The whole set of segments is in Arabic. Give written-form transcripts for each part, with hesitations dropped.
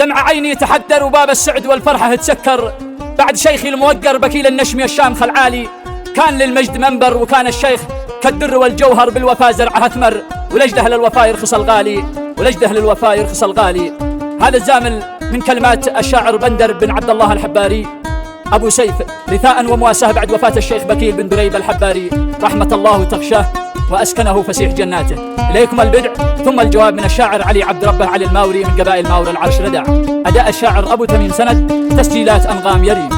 دمع عيني تحدر وباب السعد والفرحة تسكر، بعد شيخي الموقر بكيل النشم الشامخ العالي. كان للمجد منبر وكان الشيخ كالدر والجوهر، بالوفا زرعها ثمر ولجده للوفا يرخص الغالي، ولجده للوفا يرخص الغالي. هذا الزامل من كلمات الشاعر بندر بن عبد الله الحباري أبو سيف، رثاء ومواساة بعد وفاة الشيخ بكيل بن دريب الحباري رحمة الله تغشاه وأسكنه فسيح جناته. إليكم البدع ثم الجواب من الشاعر علي عبد ربه علي الماوري من قبائل ماور العرش ردع. أداء الشاعر أبو تميم سند، تسجيلات أنغام يريم.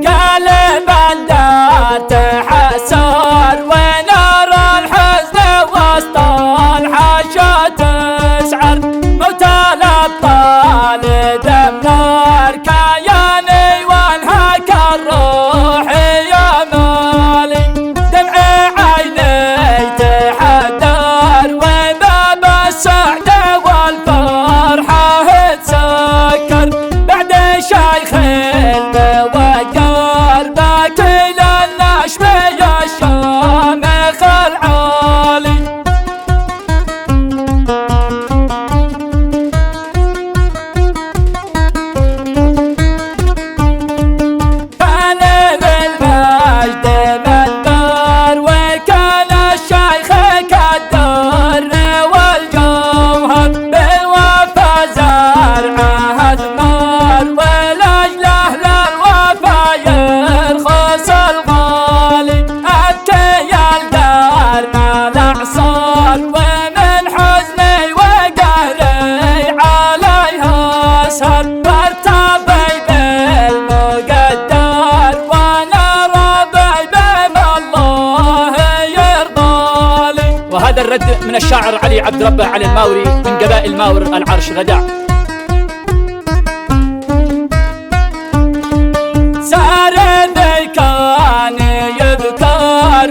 قلب الدار تحسر ونار الحزن وسط الحاشا تسعر، موت الأبطال دم نار كياني وانهاك الروح يا مالي. دمع عيني تحدر وباب السعد والفرحة تسكر، بعد شيخ الموقر بكيل النشم الشامخ العالي. كان بالمجد منبر وكان الشيخ كالدر والجوهر، بالوفا زرعها ثمر ولأجله للوفا يرخص الغالي. أبكي الدار مع الأعصار ومن حزني وقهري عليها أسهر، وارتضي بالمقدر وانا راضي بما الله يرضالي. وهذا الرد من الشاعر علي عبد ربه علي الماوري من قبائل ماور العرش غدع. سار ذي كان يذكر